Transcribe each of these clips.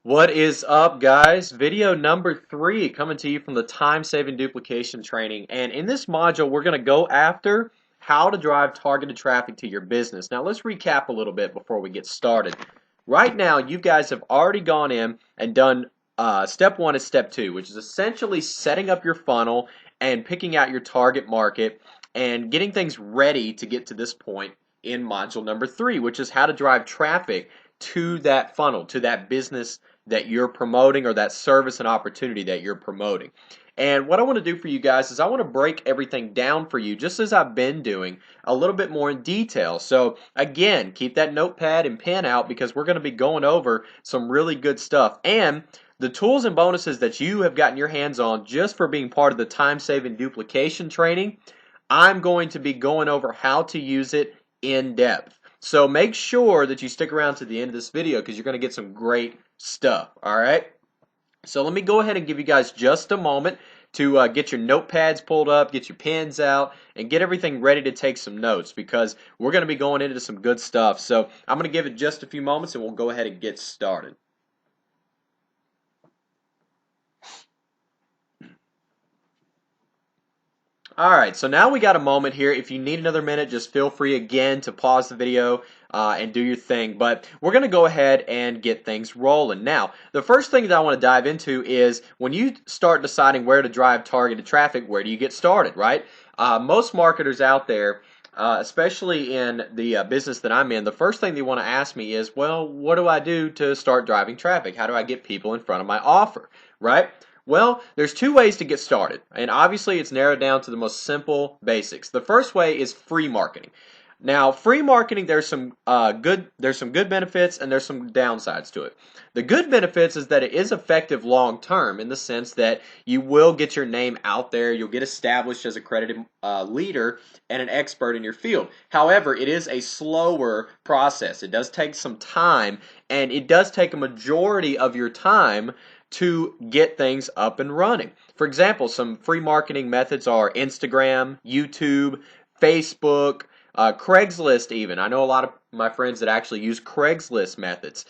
What is up, guys? Video number 3 coming to you from the time-saving duplication training. And in this module, we're going to go after how to drive targeted traffic to your business. Now, let's recap a little bit before we get started. Right now, you guys have already gone in and done step 1 and step 2, which is essentially setting up your funnel and picking out your target market and getting things ready to get to this point in module number 3, which is how to drive traffic to that funnel, to that business that you're promoting or that service and opportunity that you're promoting. And what I want to do for you guys is I want to break everything down for you, just as I've been doing, a little bit more in detail. So again, keep that notepad and pen out because we're going to be going over some really good stuff. And the tools and bonuses that you have gotten your hands on just for being part of the time-saving duplication training, I'm going to be going over how to use it in depth. So make sure that you stick around to the end of this video because you're going to get some great stuff. All right. So let me go ahead and give you guys just a moment to get your notepads pulled up, get your pens out, and get everything ready to take some notes because we're going to be going into some good stuff. So I'm going to give it just a few moments and we'll go ahead and get started. Alright, so now we got a moment here. If you need another minute, just feel free again to pause the video and do your thing. But we're going to go ahead and get things rolling. Now, the first thing that I want to dive into is when you start deciding where to drive targeted traffic, where do you get started, right? Most marketers out there, especially in the business that I'm in, the first thing they want to ask me is, well, what do I do to start driving traffic? How do I get people in front of my offer, right? Well, there's two ways to get started, and obviously it's narrowed down to the most simple basics. The first way is free marketing. Now, free marketing, there's some good benefits and there's some downsides to it. The good benefits is that it is effective long term in the sense that you will get your name out there, you'll get established as a credited leader and an expert in your field. However, it is a slower process. It does take some time, and it does take a majority of your time to get things up and running. For example, some free marketing methods are Instagram, YouTube, Facebook, Craigslist even. I know a lot of my friends that actually use Craigslist methods.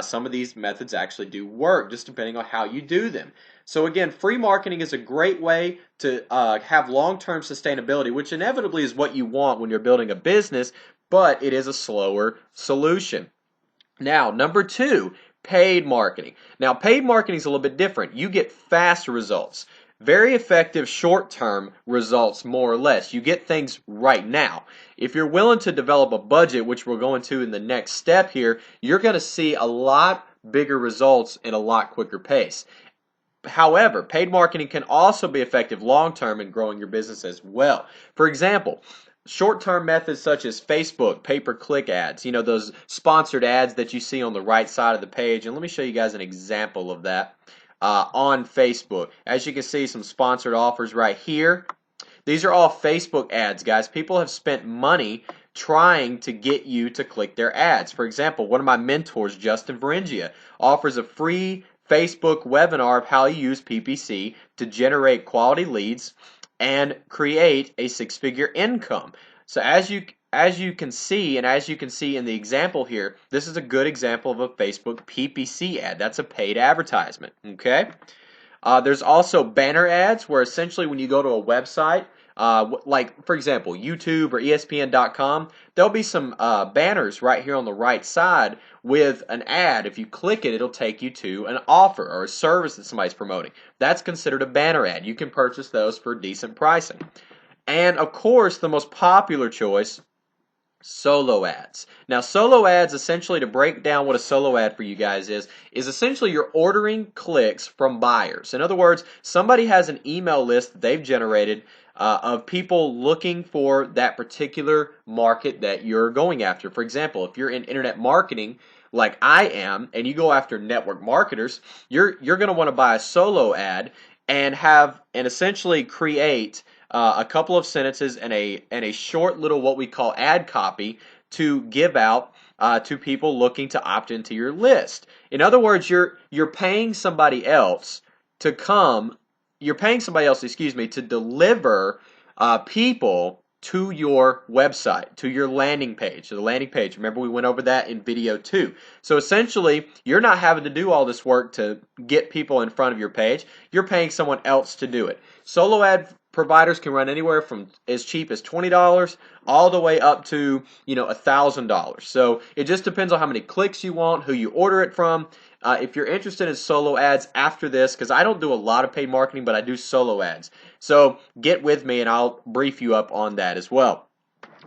Some of these methods actually do work, just depending on how you do them. So again, free marketing is a great way to have long-term sustainability, which inevitably is what you want when you're building a business, but it is a slower solution. Now, number 2, paid marketing. Now, paid marketing is a little bit different. You get fast results. Very effective short-term results, more or less. You get things right now. If you're willing to develop a budget, which we'll go into in the next step here, you're going to see a lot bigger results in a lot quicker pace. However, paid marketing can also be effective long-term in growing your business as well. For example, short-term methods such as Facebook, pay-per-click ads, you know, those sponsored ads that you see on the right side of the page. And let me show you guys an example of that on Facebook. As you can see, some sponsored offers right here. These are all Facebook ads, guys. People have spent money trying to get you to click their ads. For example, one of my mentors, Justin Varengia, offers a free Facebook webinar of how you use PPC to generate quality leads and create a six-figure income. So as you can see, and as you can see in the example here, this is a good example of a Facebook PPC ad. That's a paid advertisement, okay? There's also banner ads where essentially when you go to a website, like for example YouTube or ESPN.com, there'll be some banners right here on the right side with an ad. If you click it, it'll take you to an offer or a service that somebody's promoting. That's considered a banner ad. You can purchase those for decent pricing. And of course, the most popular choice, solo ads. Now, solo ads, essentially, to break down what a solo ad for you guys is essentially you're ordering clicks from buyers. In other words, somebody has an email list that they've generated of people looking for that particular market that you're going after. For example, if you're in internet marketing like I am, and you go after network marketers, you're going to want to buy a solo ad and essentially create a couple of sentences and a short little what we call ad copy to give out to people looking to opt into your list. In other words, you're paying somebody else to come. You're paying somebody else, excuse me, to deliver people to your website, to your landing page, the landing page. Remember, we went over that in video 2. So essentially, you're not having to do all this work to get people in front of your page. You're paying someone else to do it. Solo ad providers can run anywhere from as cheap as $20 all the way up to, $1,000. So it just depends on how many clicks you want, who you order it from. If you're interested in solo ads after this, because I don't do a lot of paid marketing, but I do solo ads. So get with me and I'll brief you up on that as well.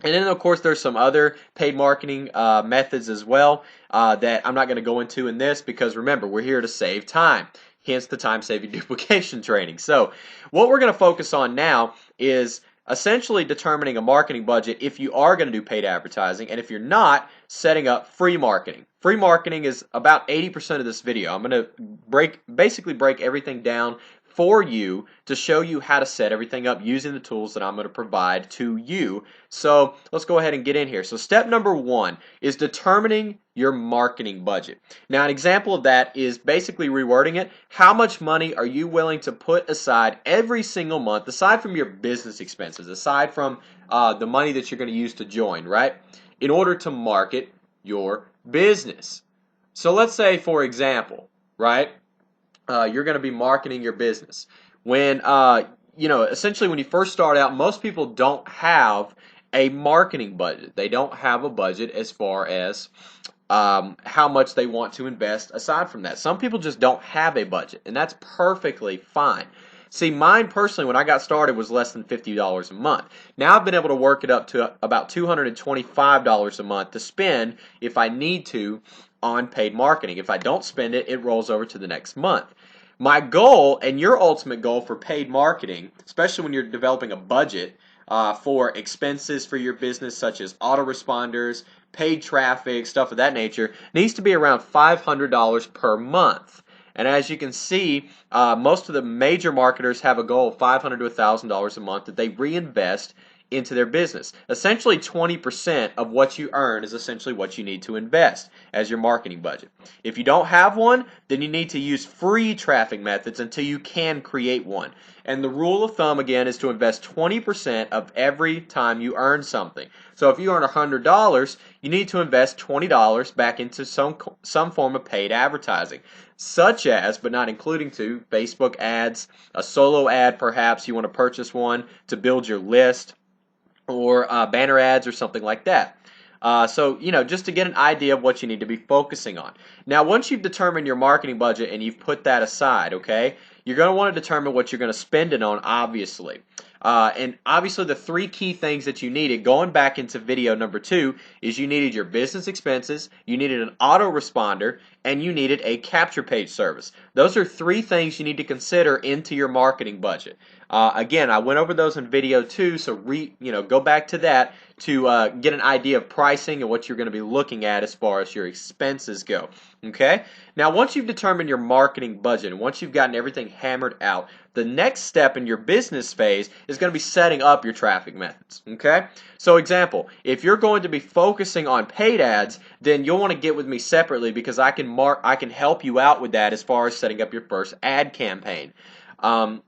And then, of course, there's some other paid marketing methods as well that I'm not going to go into in this because, remember, we're here to save time. Hence the time-saving duplication training. So what we're going to focus on now is essentially determining a marketing budget if you are going to do paid advertising, and if you're not, setting up free marketing. Free marketing is about 80% of this video. I'm going to basically break everything down for you to show you how to set everything up using the tools that I'm going to provide to you. So let's go ahead and get in here. So step number 1 is determining your marketing budget. Now, an example of that is basically rewording it. How much money are you willing to put aside every single month, aside from your business expenses, aside from the money that you're going to use to join, right, in order to market your business? So let's say, for example, right, you're going to be marketing your business. When, essentially when you first start out, most people don't have a marketing budget. They don't have a budget as far as how much they want to invest aside from that. Some people just don't have a budget, and that's perfectly fine. See, mine personally, when I got started, was less than $50 a month. Now I've been able to work it up to about $225 a month to spend if I need to on paid marketing. If I don't spend it, it rolls over to the next month. My goal and your ultimate goal for paid marketing, especially when you're developing a budget for expenses for your business, such as autoresponders, paid traffic, stuff of that nature, needs to be around $500 per month. And as you can see, most of the major marketers have a goal of $500 to $1,000 a month that they reinvest into their business. Essentially 20% of what you earn is essentially what you need to invest as your marketing budget. If you don't have one, then you need to use free traffic methods until you can create one. And the rule of thumb, again, is to invest 20% of every time you earn something. So if you earn $100, you need to invest $20 back into some form of paid advertising, such as, but not including to, Facebook ads, a solo ad perhaps, you want to purchase one to build your list, or banner ads or something like that. So, just to get an idea of what you need to be focusing on. Now, once you've determined your marketing budget and you've put that aside, okay, you're going to want to determine what you're going to spend it on, obviously. And obviously the 3 key things that you needed, going back into video number 2, is you needed your business expenses, you needed an autoresponder, and you needed a capture page service. Those are 3 things you need to consider into your marketing budget. Again, I went over those in video 2, so go back to that to get an idea of pricing and what you're going to be looking at as far as your expenses go. Okay? Now, once you've determined your marketing budget and once you've gotten everything hammered out, the next step in your business phase is going to be setting up your traffic methods. Okay? So, example, if you're going to be focusing on paid ads, then you'll want to get with me separately because I can help you out with that as far as setting up your first ad campaign.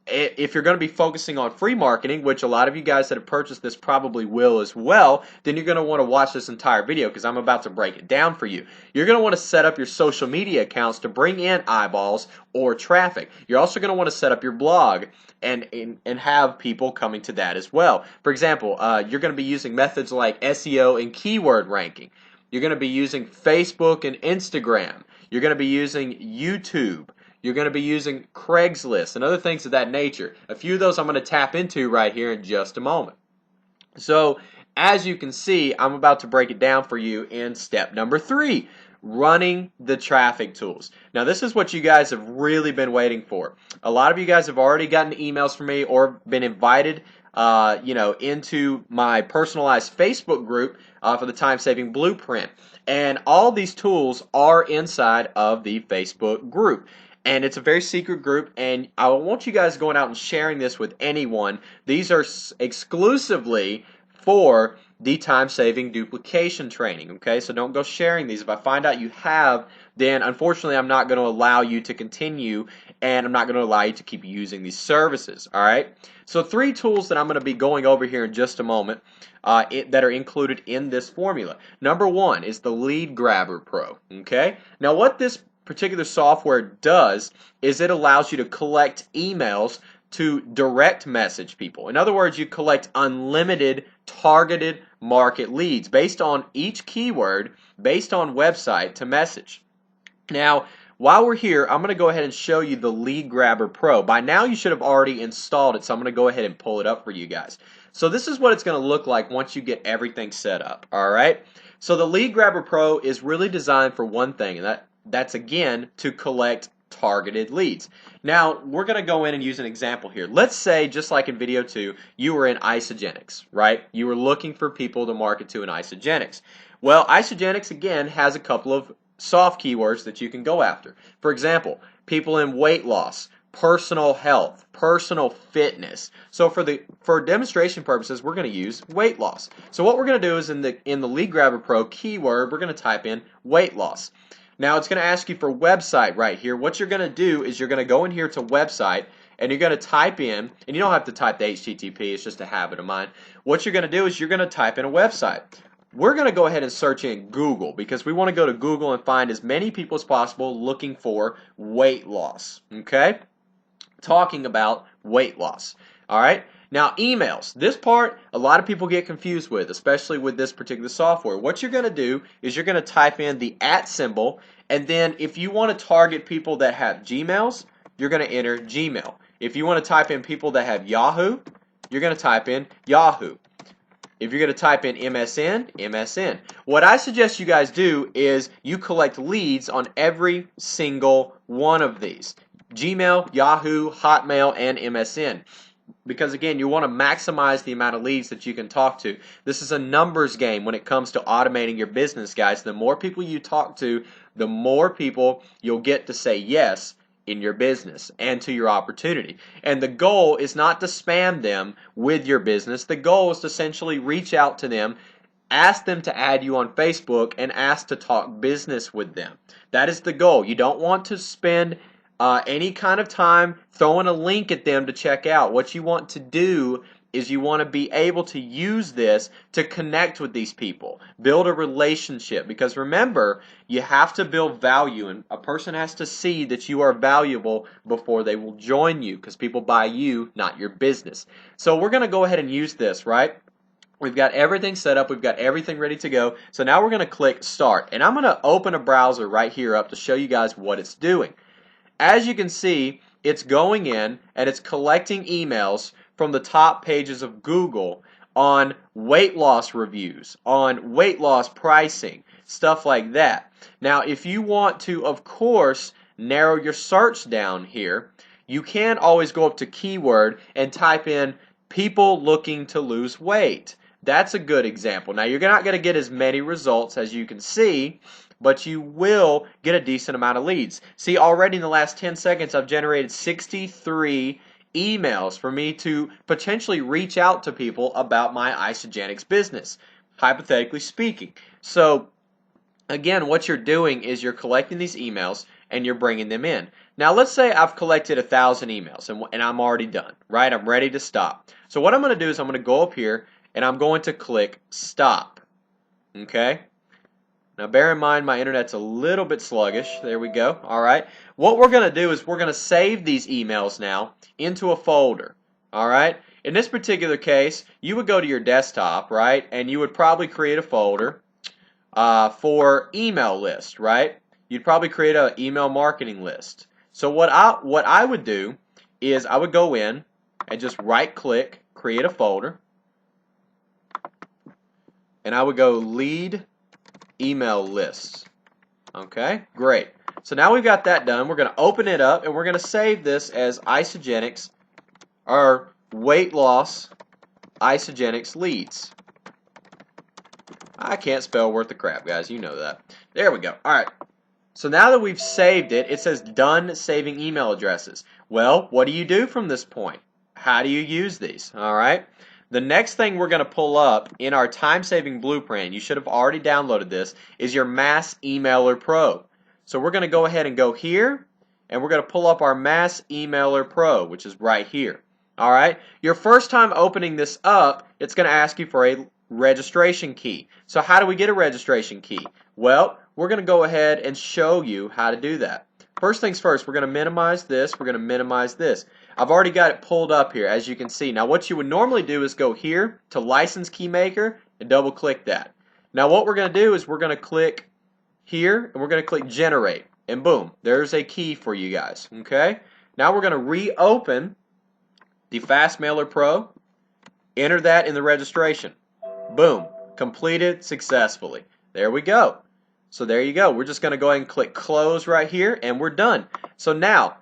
If you're going to be focusing on free marketing, which a lot of you guys that have purchased this probably will as well, then you're going to want to watch this entire video because I'm about to break it down for you. You're going to want to set up your social media accounts to bring in eyeballs or traffic. You're also going to want to set up your blog and have people coming to that as well. For example, you're going to be using methods like SEO and keyword ranking. You're going to be using Facebook and Instagram. You're going to be using YouTube. You're going to be using Craigslist and other things of that nature. A few of those I'm going to tap into right here in just a moment. So, as you can see, I'm about to break it down for you in step number 3, running the traffic tools. Now, this is what you guys have really been waiting for. A lot of you guys have already gotten emails from me or been invited into my personalized Facebook group for the time-saving BluePrint. And all these tools are inside of the Facebook group. And it's a very secret group, and I want you guys going out and sharing this with anyone. These are exclusively for the time-saving duplication training. Okay, so don't go sharing these. If I find out you have, then unfortunately I'm not going to allow you to continue, and I'm not going to allow you to keep using these services. All right, so 3 tools that I'm going to be going over here in just a moment that are included in this formula. Number 1 is the Lead Grabber Pro. Okay, now what this particular software does is it allows you to collect emails to direct message people. In other words, you collect unlimited targeted market leads based on each keyword, based on website to message. Now, while we're here, I'm going to go ahead and show you the Lead Grabber Pro. By now, you should have already installed it, so I'm going to go ahead and pull it up for you guys. So this is what it's going to look like once you get everything set up. All right. So the Lead Grabber Pro is really designed for one thing, and that's again to collect targeted leads. Now, we're going to go in and use an example here. Let's say, just like in video 2, you were in isogenics, right? You were looking for people to market to in isogenics. Well, isogenics, again, has a couple of soft keywords that you can go after. For example, people in weight loss, personal health, personal fitness. So for demonstration purposes, we're going to use weight loss. So what we're going to do is in the Lead Grabber Pro keyword, we're going to type in weight loss. Now it's going to ask you for website right here. What you're going to do is you're going to go in here to website, and you're going to type in, and you don't have to type the HTTP, it's just a habit of mine. What you're going to do is you're going to type in a website. We're going to go ahead and search in Google because we want to go to Google and find as many people as possible looking for weight loss. Okay? Talking about weight loss. All right? Now, emails. This part, a lot of people get confused with, especially with this particular software. What you're going to do is you're going to type in the @ symbol, and then if you want to target people that have Gmails, you're going to enter Gmail. If you want to type in people that have Yahoo, you're going to type in Yahoo. If you're going to type in MSN, MSN. What I suggest you guys do is you collect leads on every single one of these. Gmail, Yahoo, Hotmail, and MSN. Because again, you want to maximize the amount of leads that you can talk to. This is a numbers game when it comes to automating your business, guys. The more people you talk to, the more people you'll get to say yes in your business and to your opportunity. And the goal is not to spam them with your business. The goal is to essentially reach out to them, ask them to add you on Facebook, and ask to talk business with them. That is the goal. You don't want to spend any kind of time throwing a link at them to check out. What you want to do is you want to be able to use this to connect with these people, build a relationship, because remember, you have to build value, and a person has to see that you are valuable before they will join you, because people buy you, not your business. So we're going to go ahead and use this, right? We've got everything set up, we've got everything ready to go. So now we're going to click start, and I'm going to open a browser right here up to show you guys what it's doing. As you can see, it's going in and it's collecting emails from the top pages of Google on weight loss reviews, on weight loss pricing, stuff like that. Now, if you want to, of course, narrow your search down here, you can always go up to keyword and type in people looking to lose weight. That's a good example. Now, you're not going to get as many results as you can see, but you will get a decent amount of leads. See, already in the last 10 seconds, I've generated 63 emails for me to potentially reach out to people about my isogenics business, hypothetically speaking. So, again, what you're doing is you're collecting these emails and you're bringing them in. Now, let's say I've collected 1,000 emails and I'm already done, right? I'm ready to stop. So what I'm going to do is I'm going to go up here and I'm going to click stop, okay? Now, bear in mind, my internet's a little bit sluggish. There we go. All right. What we're going to do is we're going to save these emails now into a folder. All right. In this particular case, you would go to your desktop, right, and you would probably create a folder for email list, right? You'd probably create an email marketing list. So what I would do is I would go in and just right-click, create a folder, and I would go lead email lists. Okay, great. So now we've got that done. We're going to open it up and we're going to save this as isogenics or weight loss isogenics leads. I can't spell worth the crap, guys. You know that. There we go. All right. So now that we've saved it, it says done saving email addresses. Well, what do you do from this point? How do you use these? All right. the next thing we're going to pull up in our time-saving blueprint, you should have already downloaded this, is your Mass Emailer Pro. So we're going to go ahead and go here, and we're going to pull up our Mass Emailer Pro, which is right here. Alright, your first time opening this up, it's going to ask you for a registration key. So how do we get a registration key? Well, we're going to go ahead and show you how to do that. First things first, we're going to minimize this, we're going to minimize this. I've already got it pulled up here, as you can see. Now what you would normally do is go here to License Key Maker and double click that. Now what we're going to do is we're going to click here and we're going to click Generate, and boom, there's a key for you guys. Okay. Now we're going to reopen the Fastmailer Pro, enter that in the registration. Boom, completed successfully. There we go. So there you go. We're just going to go ahead and click Close right here, and we're done. So now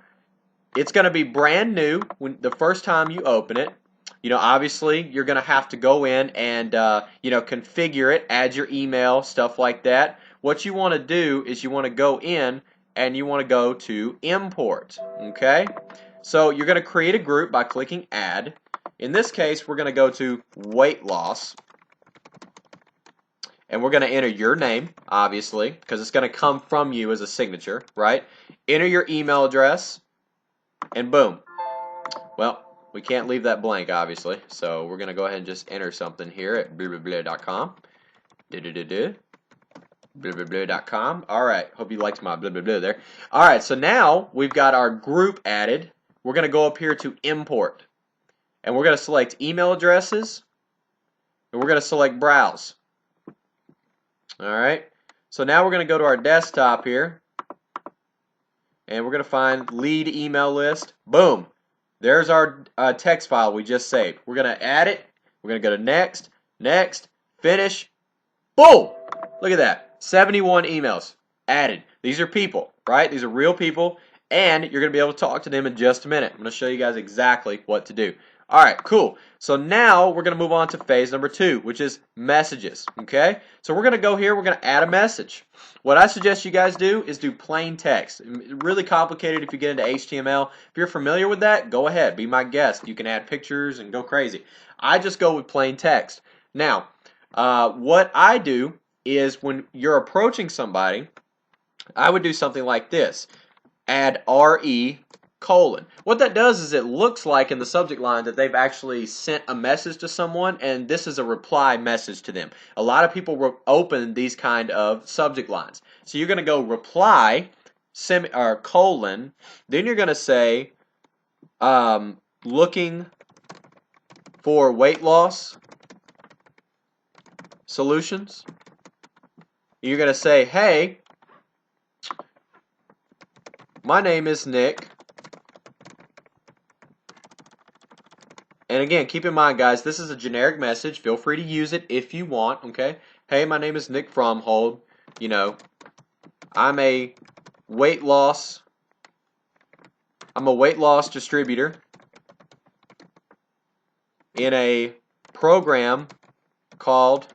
it's going to be brand new when the first time you open it. You know, obviously you're going to have to go in and you know, configure it, add your email, stuff like that. What you want to do is you want to go in and you want to go to Import. Okay. So you're going to create a group by clicking Add. In this case, we're going to go to Weight Loss. And we're going to enter your name, obviously, because it's going to come from you as a signature, right? Enter your email address, and boom. Well, we can't leave that blank, obviously, so we're going to go ahead and just enter something here at blah.com. Blah.com. All right, hope you liked my blah, blah, blah there. All right, so now we've got our group added. We're going to go up here to Import, and we're going to select email addresses, and we're going to select Browse. Alright, so now we're going to go to our desktop here, and we're going to find lead email list. Boom, there's our text file we just saved. We're going to add it. We're going to go to next, next, finish. Boom, look at that, 71 emails added. These are people, right? These are real people, and you're going to be able to talk to them in just a minute. I'm going to show you guys exactly what to do. Alright, cool. So now we're going to move on to phase number 2, which is messages. Okay? So we're going to go here, we're going to add a message. What I suggest you guys do is do plain text. Really complicated if you get into HTML. If you're familiar with that, go ahead, be my guest. You can add pictures and go crazy. I just go with plain text. Now, what I do is when you're approaching somebody, I would do something like this. Add RE:. What that does is it looks like in the subject line that they've actually sent a message to someone, and this is a reply message to them. A lot of people open these kind of subject lines. So you're going to go reply, colon, then you're going to say looking for weight loss solutions. You're going to say, hey, my name is Nick. And again, keep in mind, guys, this is a generic message. Feel free to use it if you want, okay? Hey, my name is Nick Fromhold. You know, I'm a weight loss distributor in a program called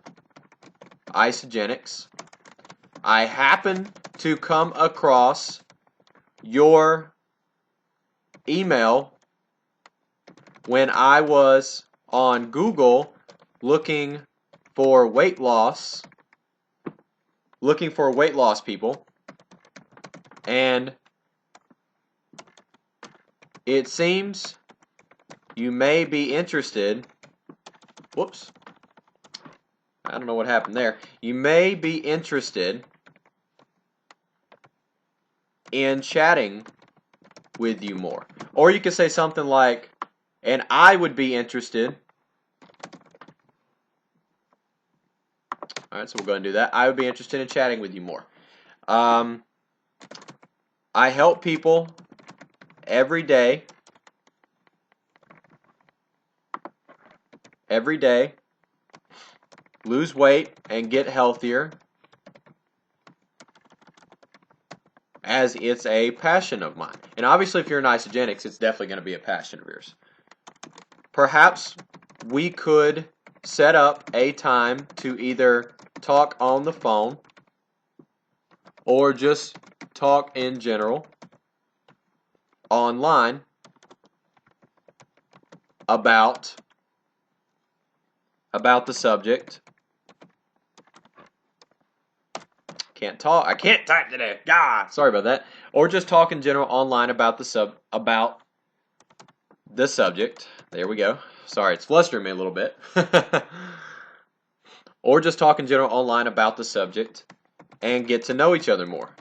Isogenics. I happen to come across your email when I was on Google looking for weight loss people, and it seems you may be interested. Whoops. I don't know what happened there. You may be interested in chatting with you more. Or you could say something like, and I would be interested. Alright, so we'll go ahead and do that. I would be interested in chatting with you more. I help people every day lose weight and get healthier, as it's a passion of mine. And obviously if you're in Isogenics, it's definitely going to be a passion of yours. Perhaps we could set up a time to either talk on the phone or just talk in general online about about the subject. Can't talk. I can't type today. God, sorry about that. Or just talk in general online about the subject. There we go. Sorry, it's flustering me a little bit. Or just talk in general online about the subject and get to know each other more.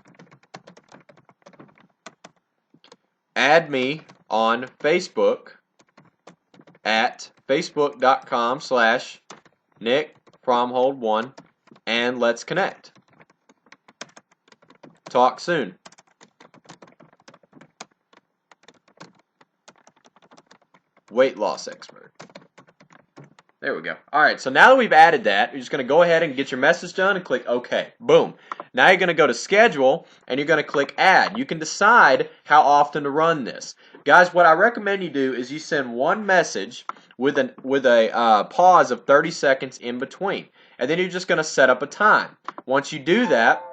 Add me on Facebook at facebook.com/NickFromHold1 and let's connect. Talk soon. Weight loss expert. There we go. Alright, so now that we've added that, you're just going to go ahead and get your message done and click OK. Boom. Now you're going to go to schedule and you're going to click add. You can decide how often to run this. Guys, what I recommend you do is you send one message with a pause of 30 seconds in between. And then you're just going to set up a time. Once you do that,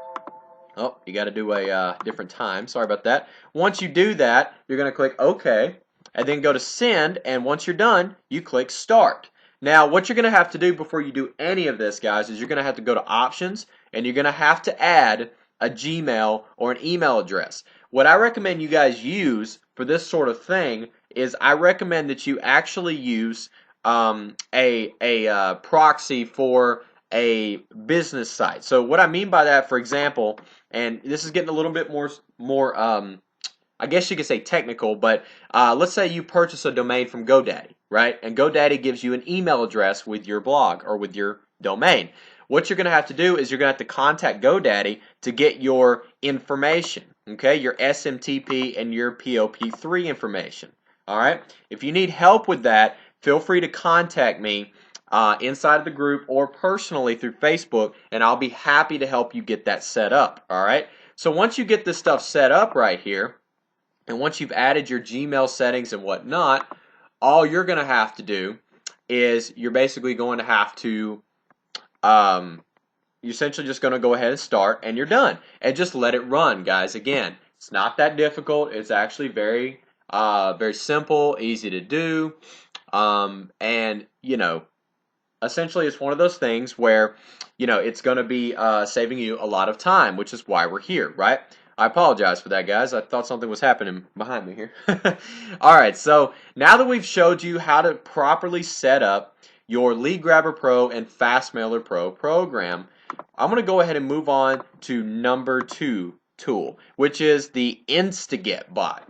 oh, you got to do a different time. Sorry about that. Once you do that, you're going to click OK and then go to send, and once you're done, you click start. Now, what you're going to have to do before you do any of this, guys, is you're going to have to go to options and you're going to have to add a Gmail or an email address. What I recommend you guys use for this sort of thing is I recommend that you actually use a proxy for a business site. So what I mean by that, for example, and this is getting a little bit more I guess you could say technical, but let's say you purchase a domain from GoDaddy, right? And GoDaddy gives you an email address with your blog or with your domain. What you're going to have to do is you're going to have to contact GoDaddy to get your information, okay? Your SMTP and your POP3 information, all right? If you need help with that, feel free to contact me inside of the group or personally through Facebook, and I'll be happy to help you get that set up, all right? So once you get this stuff set up right here, and once you've added your Gmail settings and whatnot, all you're going to have to do is you're basically going to have to, you're essentially just going to go ahead and start, and you're done. And just let it run, guys. Again, it's not that difficult. It's actually very, very simple, easy to do, and you know, essentially it's one of those things where, you know, it's going to be saving you a lot of time, which is why we're here, right? I apologize for that, guys. I thought something was happening behind me here. Alright, so now that we've showed you how to properly set up your Lead Grabber Pro and Fast Mailer Pro program, I'm going to go ahead and move on to number 2 tool, which is the Insta Get By.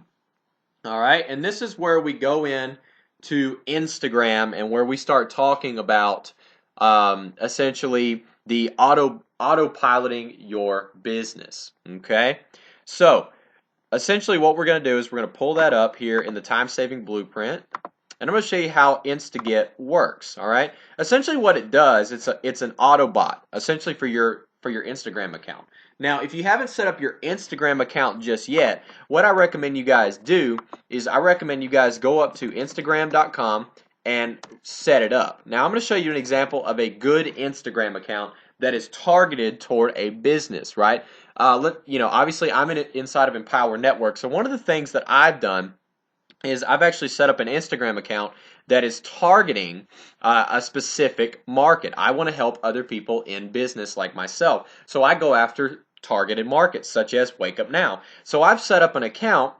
Alright, and this is where we go in to Instagram and where we start talking about essentially the autopiloting your business. Okay, so essentially what we're going to do is we're going to pull that up here in the time-saving blueprint, and I'm going to show you how InstaGet works. All right, essentially what it does, it's an Autobot essentially for your Instagram account. Now, if you haven't set up your Instagram account just yet, what I recommend you guys do is I recommend you guys go up to Instagram.com and set it up. Now, I'm going to show you an example of a good Instagram account that is targeted toward a business, right? Obviously, I'm inside of Empower Network, so one of the things that I've done is I've actually set up an Instagram account that is targeting a specific market. I want to help other people in business like myself, so I go after targeted markets such as Wake Up Now. So I've set up an account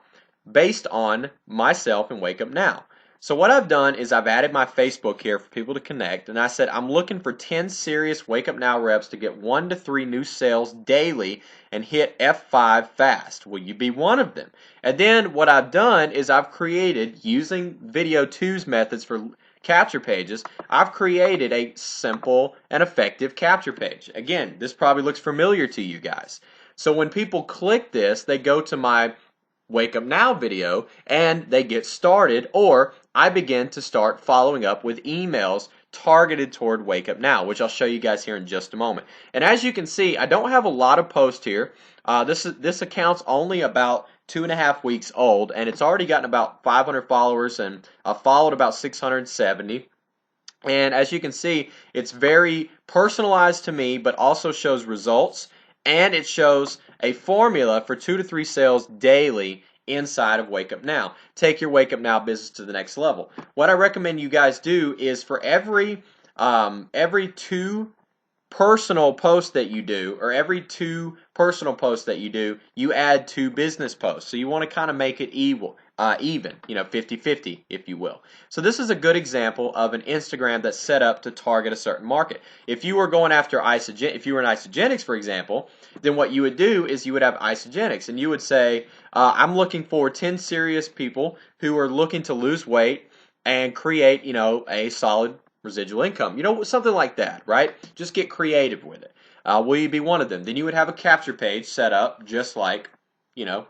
based on myself and Wake Up Now. So what I've done is I've added my Facebook here for people to connect, and I said I'm looking for 10 serious Wake Up Now reps to get 1 to 3 new sales daily and hit F5 fast. Will you be one of them? And then what I've done is I've created, using Video 2's methods for capture pages, I've created a simple and effective capture page. Again, this probably looks familiar to you guys. So when people click this, they go to my Wake Up Now video and they get started, or I begin to start following up with emails targeted toward Wake Up Now, which I'll show you guys here in just a moment. And as you can see, I don't have a lot of posts here. This account's only about 2.5 weeks old, and it's already gotten about 500 followers, and I've followed about 670. And as you can see, it's very personalized to me, but also shows results, and it shows a formula for 2 to 3 sales daily inside of Wake Up Now. Take your Wake Up Now business to the next level. What I recommend you guys do is for every every two personal posts that you do, or every two personal posts that you do, you add two business posts. So you want to kind of make it even, 50-50, if you will. So this is a good example of an Instagram that's set up to target a certain market. If you were going after if you were in isogenics, for example, then what you would do is you would have isogenics, and you would say, I'm looking for 10 serious people who are looking to lose weight and create, a solid residual income. Something like that, right? Just get creative with it. Will you be one of them? Then you would have a capture page set up just like, you know,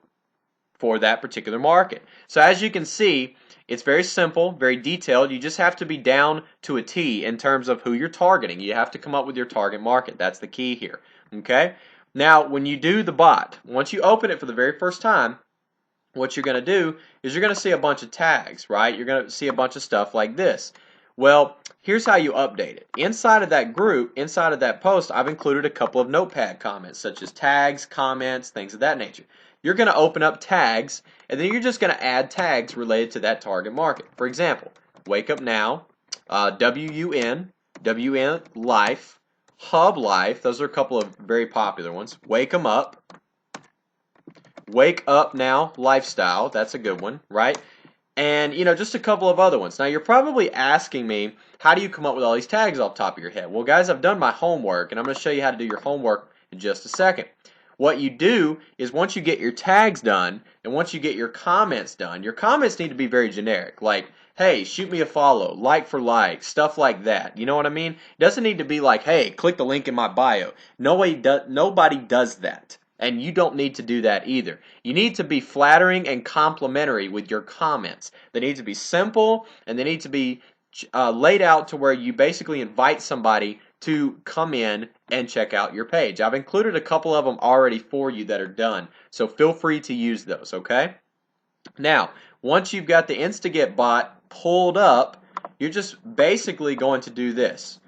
for that particular market. So as you can see, it's very simple, very detailed. You just have to be down to a T in terms of who you're targeting. You have to come up with your target market. That's the key here, okay? Now, when you do the bot, once you open it for the very first time, what you're going to do is you're going to see a bunch of tags, right? You're going to see a bunch of stuff like this. Well, here's how you update it. Inside of that group, inside of that post, I've included a couple of notepad comments, such as tags, comments, things of that nature. You're going to open up tags, and then you're just going to add tags related to that target market. For example, Wake Up Now, WUN, WN Life, Hub Life, those are a couple of very popular ones. Wake 'em Up, Wake Up Now Lifestyle, that's a good one, right? And, just a couple of other ones. Now, you're probably asking me, how do you come up with all these tags off the top of your head? Well, guys, I've done my homework, and I'm going to show you how to do your homework in just a second. What you do is once you get your tags done, and once you get your comments done, your comments need to be very generic, like, hey, shoot me a follow, like for like, stuff like that. You know what I mean? It doesn't need to be like, hey, click the link in my bio. Nobody does that. And you don't need to do that either. You need to be flattering and complimentary with your comments. They need to be simple, and they need to be laid out to where you basically invite somebody to come in and check out your page. I've included a couple of them already for you that are done, so feel free to use those, okay? Now, once you've got the Insta Get bot pulled up, you're just basically going to do this.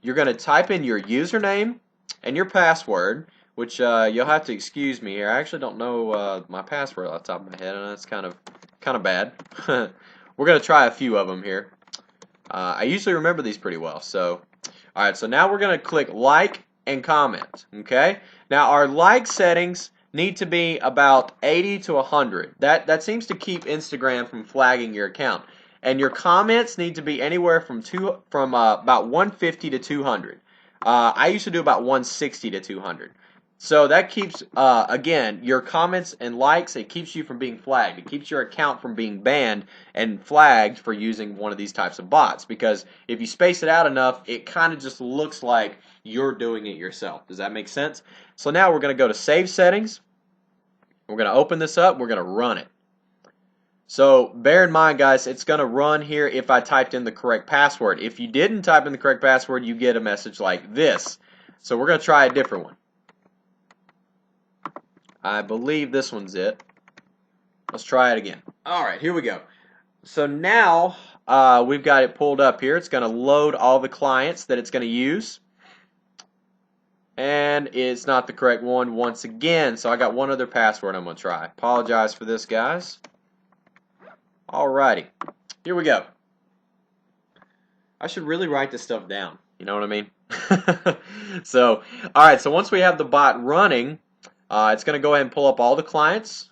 You're going to type in your username and your password, which you'll have to excuse me here. I actually don't know my password off the top of my head, and that's kind of bad. We're going to try a few of them here. I usually remember these pretty well. So, all right. So now we're going to click like and comment. Okay. Now our like settings need to be about 80 to 100. That seems to keep Instagram from flagging your account. And your comments need to be anywhere from about 150 to 200. I used to do about 160 to 200. So that keeps, again, your comments and likes, it keeps you from being flagged. It keeps your account from being banned and flagged for using one of these types of bots. Because if you space it out enough, it kind of just looks like you're doing it yourself. Does that make sense? So now we're going to go to Save Settings. We're going to open this up. We're going to run it. So bear in mind, guys, it's going to run here if I typed in the correct password. If you didn't type in the correct password, you get a message like this. So we're going to try a different one. I believe this one's it. Let's try it again. Alright, here we go. So now we've got it pulled up here. It's going to load all the clients that it's going to use. And it's not the correct one once again. So I got one other password I'm going to try. Apologize for this, guys. Alrighty. Here we go. I should really write this stuff down. You know what I mean? So, alright, so once we have the bot running, it's going to go ahead and pull up all the clients.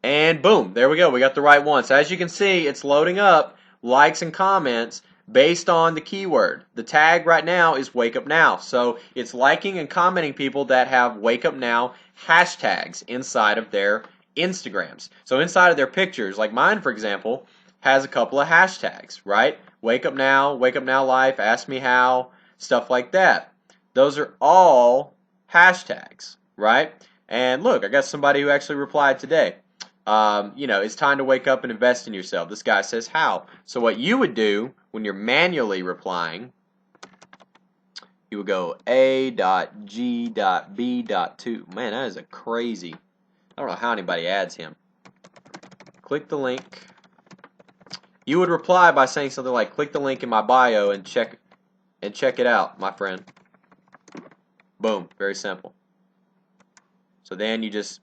And boom, there we go. We got the right one. So as you can see, it's loading up likes and comments based on the keyword. The tag right now is Wake Up Now. So it's liking and commenting people that have Wake Up Now hashtags inside of their Instagrams. So inside of their pictures, like mine, for example, has a couple of hashtags, right? Wake Up Now Life, Ask Me How, stuff like that. Those are all hashtags, right? And look, I got somebody who actually replied today. It's time to wake up and invest in yourself. This guy says how. So what you would do when you're manually replying, you would go A.G.B.2. Man, that is a crazy. I don't know how anybody adds him. Click the link. You would reply by saying something like, click the link in my bio and check it out, my friend. Boom. Very simple. So then you just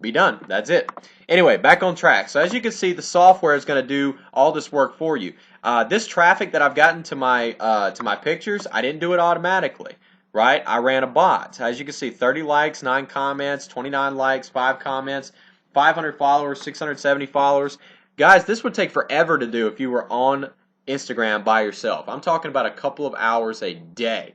be done. That's it. Anyway, back on track. So as you can see, the software is going to do all this work for you. This traffic that I've gotten to my pictures, I didn't do it automatically, right? I ran a bot. As you can see, 30 likes, 9 comments, 29 likes, 5 comments, 500 followers, 670 followers. Guys, this would take forever to do if you were on Instagram by yourself. I'm talking about a couple of hours a day.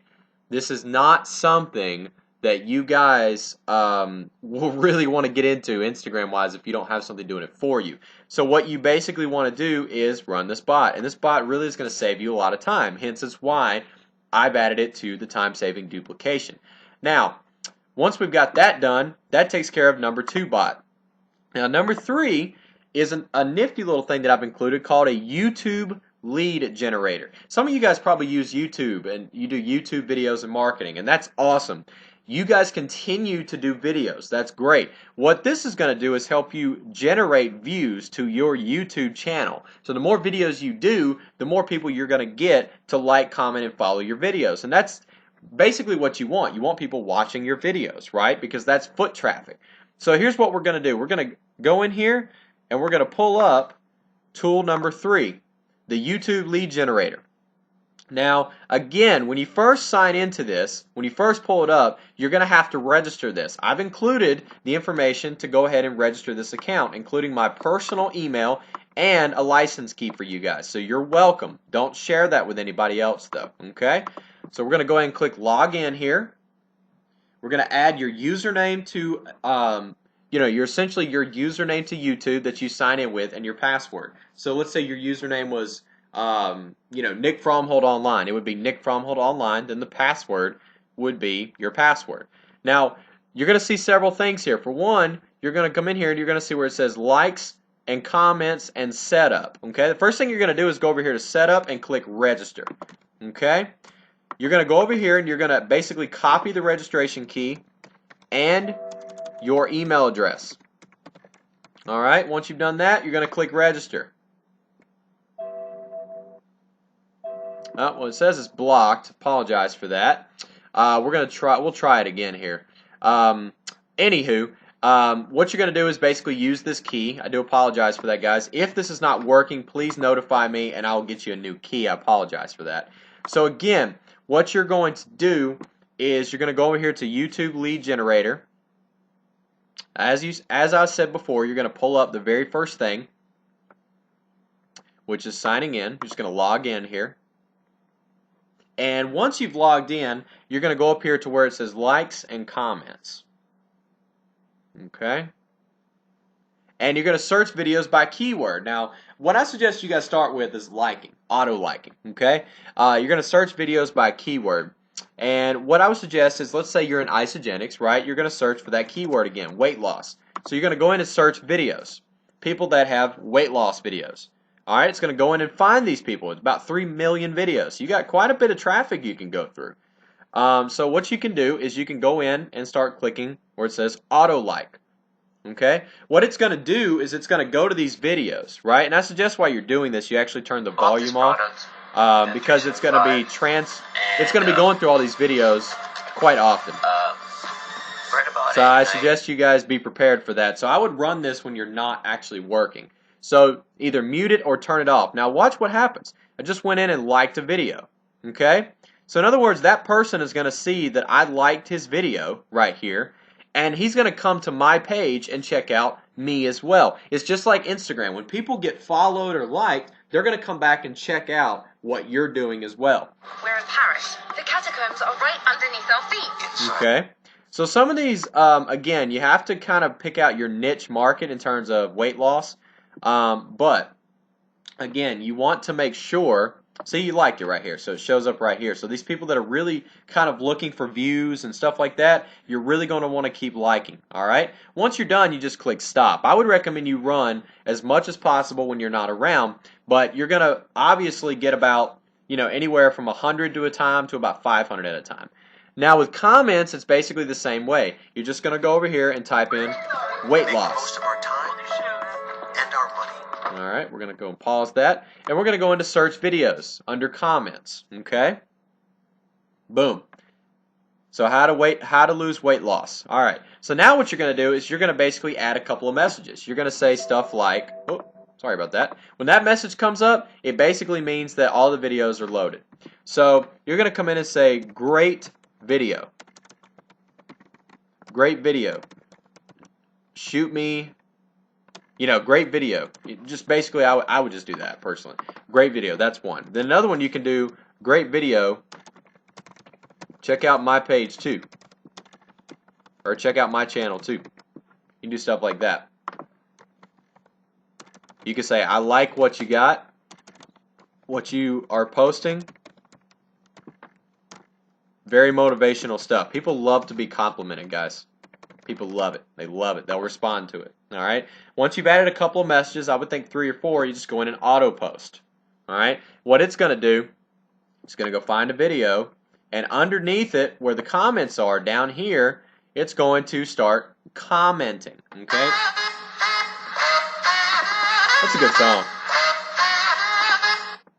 This is not something that you guys will really want to get into Instagram-wise if you don't have something doing it for you. So what you basically want to do is run this bot. And this bot really is going to save you a lot of time. Hence, it's why I've added it to the time-saving duplication. Now, once we've got that done, that takes care of number 2 bot. Now, number 3 is a nifty little thing that I've included called a YouTube lead generator. Some of you guys probably use YouTube and you do YouTube videos and marketing, and that's awesome. You guys continue to do videos. That's great. What this is going to do is help you generate views to your YouTube channel. So the more videos you do, the more people you're going to get to like, comment, and follow your videos. And that's basically what you want. You want people watching your videos, right? Because that's foot traffic. So here's what we're going to do. We're going to go in here and we're going to pull up tool number 3, the YouTube lead generator. Now, again, when you first sign into this, when you first pull it up, you're going to have to register this. I've included the information to go ahead and register this account, including my personal email and a license key for you guys. So you're welcome. Don't share that with anybody else, though, okay? So we're going to go ahead and click log in here. We're going to add your username to, essentially your username to YouTube that you sign in with and your password. So let's say your username was Nick Fromhold Online. It would be Nick Fromhold Online. Then the password would be your password. Now, you're going to see several things here. For one, you're going to come in here and you're going to see where it says likes and comments and setup. Okay, the first thing you're going to do is go over here to setup and click register. Okay, you're going to go over here and you're going to basically copy the registration key and your email address. All right, once you've done that, you're going to click register. Well, it says it's blocked. Apologize for that. We'll try it again here. Anywho, what you're going to do is basically use this key. I do apologize for that, guys. If this is not working, please notify me and I'll get you a new key. I apologize for that. So again, what you're going to do is you're going to go over here to YouTube lead generator. As I said before, you're going to pull up the very first thing, which is signing in. You're just going to log in here. And once you've logged in, you're going to go up here to where it says likes and comments. Okay? And you're going to search videos by keyword. Now, what I suggest you guys start with is liking, auto-liking. Okay? You're going to search videos by keyword. And what I would suggest is, let's say you're in isogenics, right? You're going to search for that keyword again, weight loss. So you're going to go in and search videos, people that have weight loss videos. All right, it's going to go in and find these people. It's about 3 million videos. So you got quite a bit of traffic you can go through. So what you can do is you can go in and start clicking where it says auto-like. Okay? What it's going to do is it's going to go to these videos, right? And I suggest while you're doing this, you actually turn the volume off because it's going to be going through all these videos quite often. So I suggest you guys be prepared for that. So I would run this when you're not actually working. So either mute it or turn it off. Now watch what happens. I just went in and liked a video. Okay? So in other words, that person is going to see that I liked his video right here, and he's going to come to my page and check out me as well. It's just like Instagram. When people get followed or liked, they're going to come back and check out what you're doing as well. We're in Paris. The catacombs are right underneath our feet. Okay? So some of these, again, you have to kind of pick out your niche market in terms of weight loss. But again, you want to make sure, see, you liked it right here, so it shows up right here. So these people that are really kind of looking for views and stuff like that, you're really going to want to keep liking. All right, once you're done, you just click stop. I would recommend you run as much as possible when you're not around, but you're going to obviously get about anywhere from 100 to a time to about 500 at a time. Now with comments, it's basically the same way. You're just going to go over here and type in weight loss. Alright, we're going to go and pause that. And we're going to go into search videos under comments. Okay? Boom. So how to lose weight loss. All right. So now what you're going to do is you're going to basically add a couple of messages. You're going to say stuff like, oh, sorry about that. When that message comes up, it basically means that all the videos are loaded. So you're going to come in and say, great video. Great video. Shoot me, great video. Just basically, I would just do that personally. Great video, that's one. Then another one you can do, great video, check out my page too. Or check out my channel too. You can do stuff like that. You can say, I like what you got, what you are posting. Very motivational stuff. People love to be complimented, guys. People love it. They love it. They'll respond to it. All right. Once you've added a couple of messages, I would think 3 or 4, you just go in and auto post. All right. What it's going to do, it's going to go find a video, and underneath it, where the comments are down here, it's going to start commenting. Okay. That's a good song.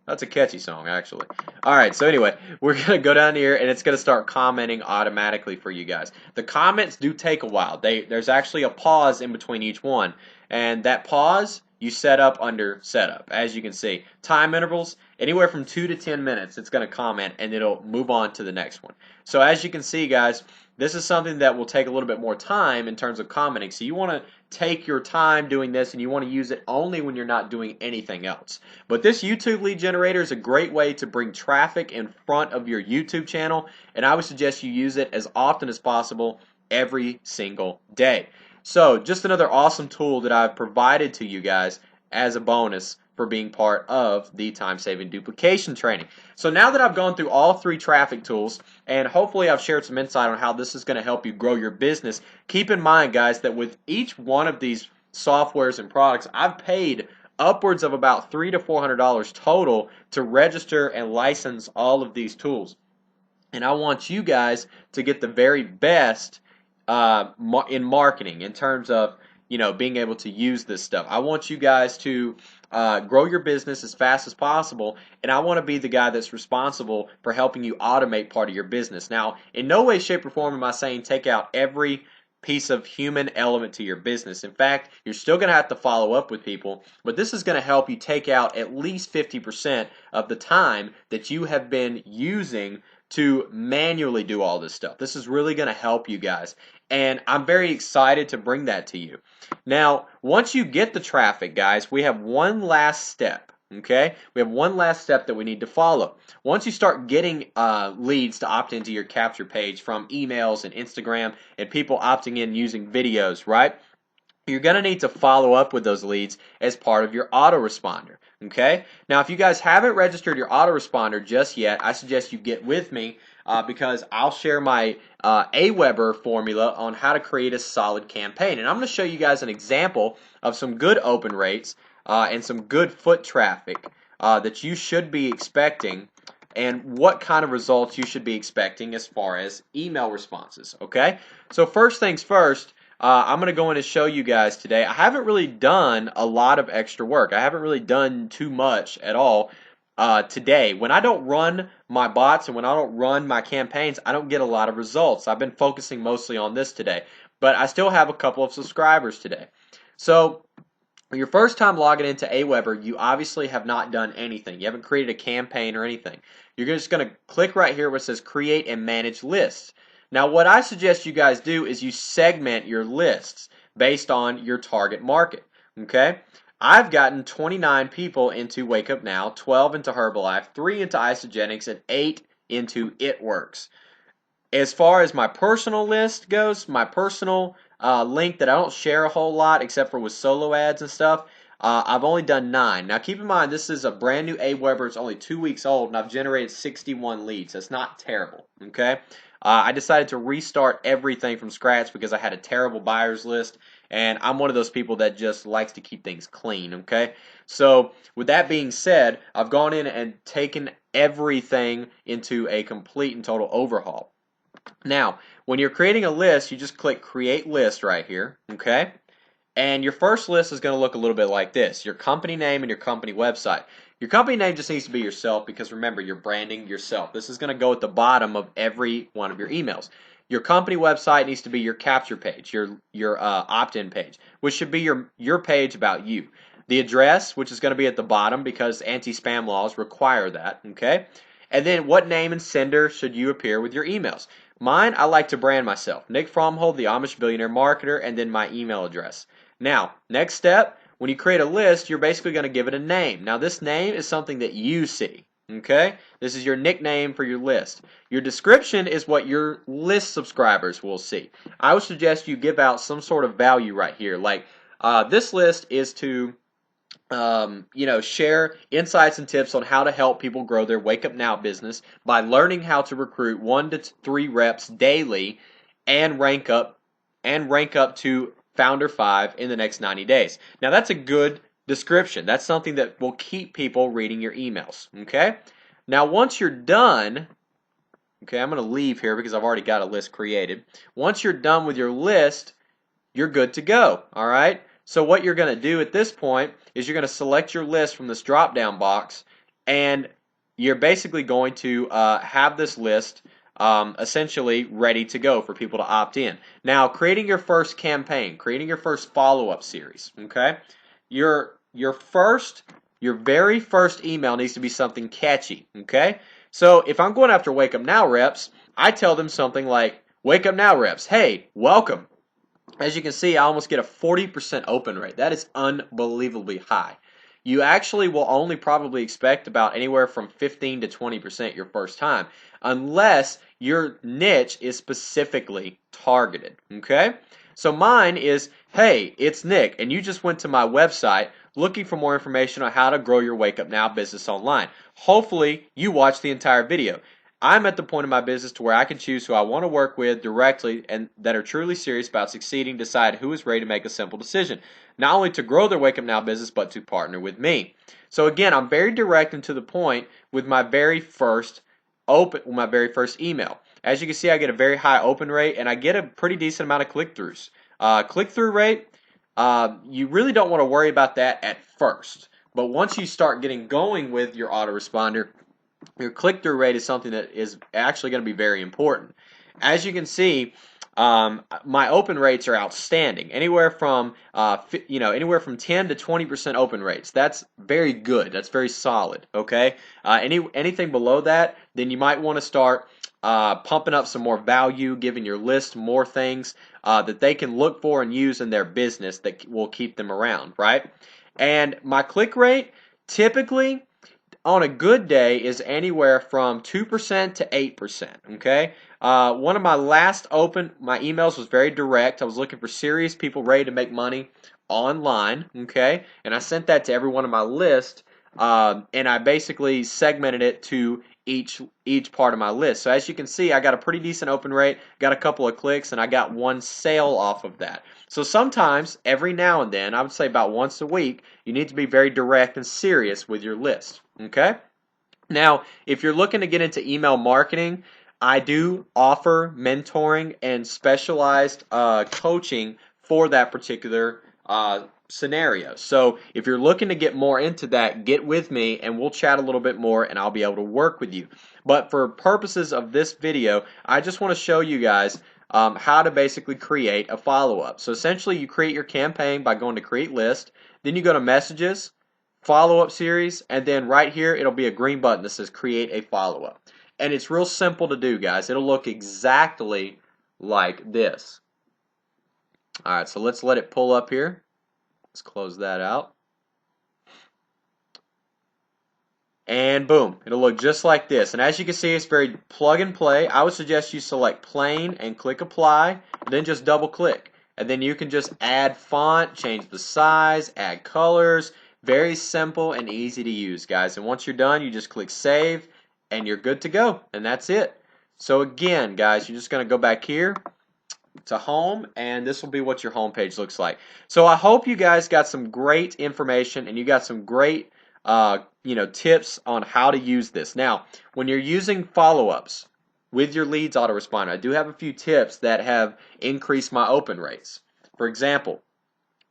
That's a catchy song, actually. All right, so anyway, we're going to go down here, and it's going to start commenting automatically for you guys. The comments do take a while. There's actually a pause in between each one, and that pause you set up under setup. As you can see, time intervals, anywhere from 2 to 10 minutes, it's going to comment, and it'll move on to the next one. So as you can see, guys, this is something that will take a little bit more time in terms of commenting. So you want to take your time doing this, and you want to use it only when you're not doing anything else. But this YouTube lead generator is a great way to bring traffic in front of your YouTube channel, and I would suggest you use it as often as possible every single day. So just another awesome tool that I've provided to you guys as a bonus for being part of the time-saving duplication training. So now that I've gone through all 3 traffic tools, and hopefully I've shared some insight on how this is going to help you grow your business, keep in mind, guys, that with each one of these softwares and products, I've paid upwards of about $300 to $400 total to register and license all of these tools. And I want you guys to get the very best in marketing in terms of being able to use this stuff. I want you guys to grow your business as fast as possible, and I want to be the guy that's responsible for helping you automate part of your business. Now, in no way, shape, or form am I saying take out every piece of human element to your business. In fact, you're still going to have to follow up with people, but this is going to help you take out at least 50% of the time that you have been using to manually do all this stuff. This is really going to help you guys, and I'm very excited to bring that to you. Now, once you get the traffic, guys, we have one last step. Okay, we have one last step that we need to follow. Once you start getting leads to opt into your capture page from emails and Instagram and people opting in using videos, right? You're going to need to follow up with those leads as part of your autoresponder. Okay, now if you guys haven't registered your autoresponder just yet, I suggest you get with me because I'll share my AWeber formula on how to create a solid campaign. And I'm going to show you guys an example of some good open rates and some good foot traffic that you should be expecting, and what kind of results you should be expecting as far as email responses. Okay, so first things first, I'm going to go in and show you guys today. I haven't really done a lot of extra work. I haven't really done too much at all today. When I don't run my bots and when I don't run my campaigns, I don't get a lot of results. I've been focusing mostly on this today, but I still have a couple of subscribers today. So your first time logging into AWeber, you obviously have not done anything. You haven't created a campaign or anything. You're just going to click right here where it says create and manage lists. Now what I suggest you guys do is you segment your lists based on your target market. Okay? I've gotten 29 people into Wake Up Now, 12 into Herbalife, 3 into Isogenics, and 8 into It Works. As far as my personal list goes, my personal link that I don't share a whole lot except for with solo ads and stuff, I've only done 9. Now keep in mind, this is a brand new AWeber. It's only 2 weeks old, and I've generated 61 leads. That's not terrible, okay? I decided to restart everything from scratch because I had a terrible buyers list, and I'm one of those people that just likes to keep things clean, okay? So with that being said, I've gone in and taken everything into a complete and total overhaul. Now, when you're creating a list, you just click Create List right here, okay? And your first list is going to look a little bit like this, your company name and your company website. Your company name just needs to be yourself because remember, you're branding yourself. This is going to go at the bottom of every one of your emails. Your company website needs to be your capture page, your opt-in page, which should be your page about you. The address, which is going to be at the bottom because anti-spam laws require that, okay? And then what name and sender should you appear with your emails? Mine, I like to brand myself. Nick Fromhold, the Amish Billionaire Marketer, and then my email address. Now, next step, when you create a list, you're basically going to give it a name. Now, this name is something that you see, okay? This is your nickname for your list. Your description is what your list subscribers will see. I would suggest you give out some sort of value right here. Like, this list is to share insights and tips on how to help people grow their Wake Up Now business by learning how to recruit 1 to 3 reps daily and rank up to Founder 5 in the next 90 days. Now that's a good description. That's something that will keep people reading your emails, okay? Now once you're done, okay, I'm going to leave here because I've already got a list created. Once you're done with your list, you're good to go, all right? So what you're going to do at this point is you're going to select your list from this drop-down box, and you're basically going to have this list essentially ready to go for people to opt in. Now, creating your first campaign, creating your first follow-up series, okay? Your very first email needs to be something catchy, okay? So if I'm going after Wake Up Now reps, I tell them something like, Wake Up Now reps, hey, welcome. As you can see, I almost get a 40% open rate. That is unbelievably high. You actually will only probably expect about anywhere from 15 to 20% your first time, unless your niche is specifically targeted, okay? So mine is, hey, it's Nick, and you just went to my website looking for more information on how to grow your Wake Up Now business online. Hopefully, you watched the entire video. I'm at the point in my business to where I can choose who I want to work with directly and that are truly serious about succeeding, decide who is ready to make a simple decision, not only to grow their Wake Up Now business, but to partner with me. So again, I'm very direct and to the point with my very first email. As you can see, I get a very high open rate and I get a pretty decent amount of click-throughs. Click-through rate, you really don't want to worry about that at first. But once you start getting going with your autoresponder, your click-through rate is something that is actually going to be very important. As you can see, my open rates are outstanding. Anywhere from 10 to 20% open rates. That's very good. That's very solid. Okay. Anything below that, then you might want to start pumping up some more value, giving your list more things that they can look for and use in their business that will keep them around. Right. And my click rate typically, on a good day, is anywhere from 2% to 8%, okay? One of my last my emails was very direct. I was looking for serious people ready to make money online, okay? And I sent that to every one of my list, and I basically segmented it to each part of my list. So as you can see, I got a pretty decent open rate, got a couple of clicks, and I got one sale off of that. So sometimes, every now and then, I would say about once a week, you need to be very direct and serious with your list. Okay? Now, if you're looking to get into email marketing, I do offer mentoring and specialized coaching for that particular scenario. So if you're looking to get more into that, get with me and we'll chat a little bit more and I'll be able to work with you. But for purposes of this video, I just want to show you guys how to basically create a follow-up. So essentially you create your campaign by going to create list, then you go to messages, follow-up series, and then right here it'll be a green button that says create a follow-up. And it's real simple to do, guys. It'll look exactly like this. Alright, so let's let it pull up here. Let's close that out. And boom, it'll look just like this. And as you can see, it's very plug and play. I would suggest you select plain and click apply, then just double click. And then you can just add font, change the size, add colors. Very simple and easy to use, guys. And once you're done, you just click save and you're good to go. And that's it. So again, guys, you're just going to go back here to home, and this will be what your home page looks like. So I hope you guys got some great information and you got some great tips on how to use this. Now, when you're using follow-ups with your leads autoresponder, I do have a few tips that have increased my open rates. For example,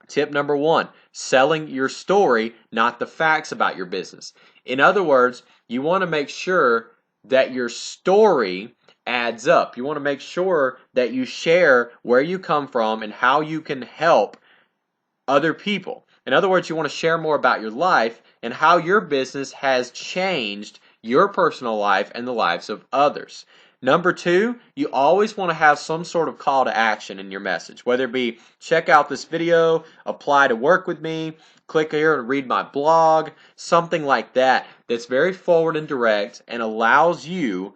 Tip number one, selling your story, not the facts about your business. In other words, you want to make sure that your story adds up. You want to make sure that you share where you come from and how you can help other people. In other words, you want to share more about your life and how your business has changed your personal life and the lives of others. Number two, you always want to have some sort of call to action in your message, whether it be check out this video, apply to work with me, click here to read my blog, something like that that's very forward and direct and allows you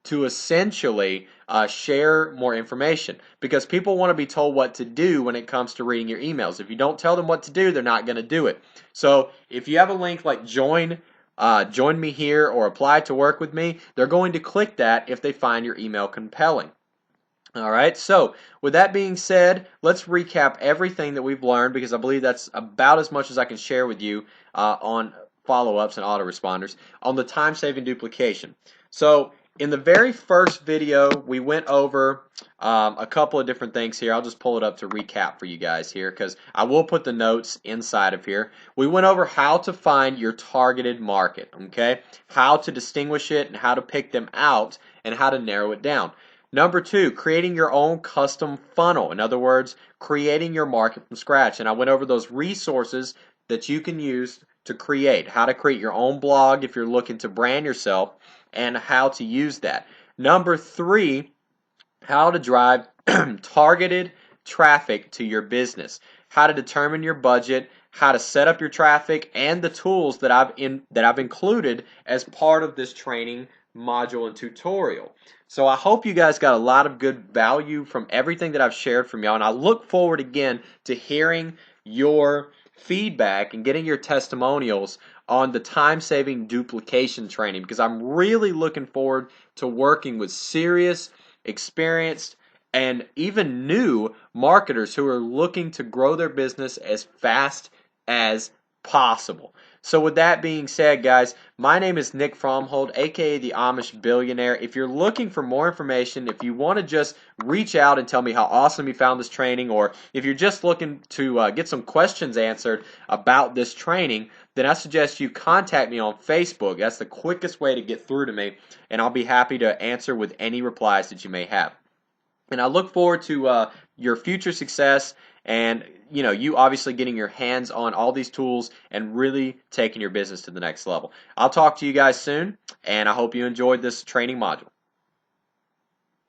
to essentially share more information, because people want to be told what to do when it comes to reading your emails. If you don't tell them what to do, they're not going to do it. So if you have a link like join me here or apply to work with me, they're going to click that if they find your email compelling. All right, so with that being said, let's recap everything that we've learned, because I believe that's about as much as I can share with you on follow-ups and autoresponders on the time-saving duplication. So in the very first video, we went over a couple of different things here. I'll just pull it up to recap for you guys here, because I will put the notes inside of here. We went over how to find your targeted market, okay? How to distinguish it and how to pick them out and how to narrow it down. Number two, creating your own custom funnel. In other words, creating your market from scratch. And I went over those resources that you can use to create. How to create your own blog if you're looking to brand yourself, and how to use that. Number three, how to drive targeted traffic to your business. How to determine your budget, how to set up your traffic, and the tools that I've included as part of this training module and tutorial. So I hope you guys got a lot of good value from everything that I've shared from y'all, and I look forward again to hearing your feedback and getting your testimonials on the time-saving duplication training, because I'm really looking forward to working with serious, experienced, and even new marketers who are looking to grow their business as fast as possible. So with that being said, guys, my name is Nick Fromhold, aka the Amish Billionaire. If you're looking for more information, if you want to just reach out and tell me how awesome you found this training, or if you're just looking to get some questions answered about this training, then I suggest you contact me on Facebook. That's the quickest way to get through to me, and I'll be happy to answer with any replies that you may have. And I look forward to your future success, and you obviously getting your hands on all these tools and really taking your business to the next level. I'll talk to you guys soon, and I hope you enjoyed this training module.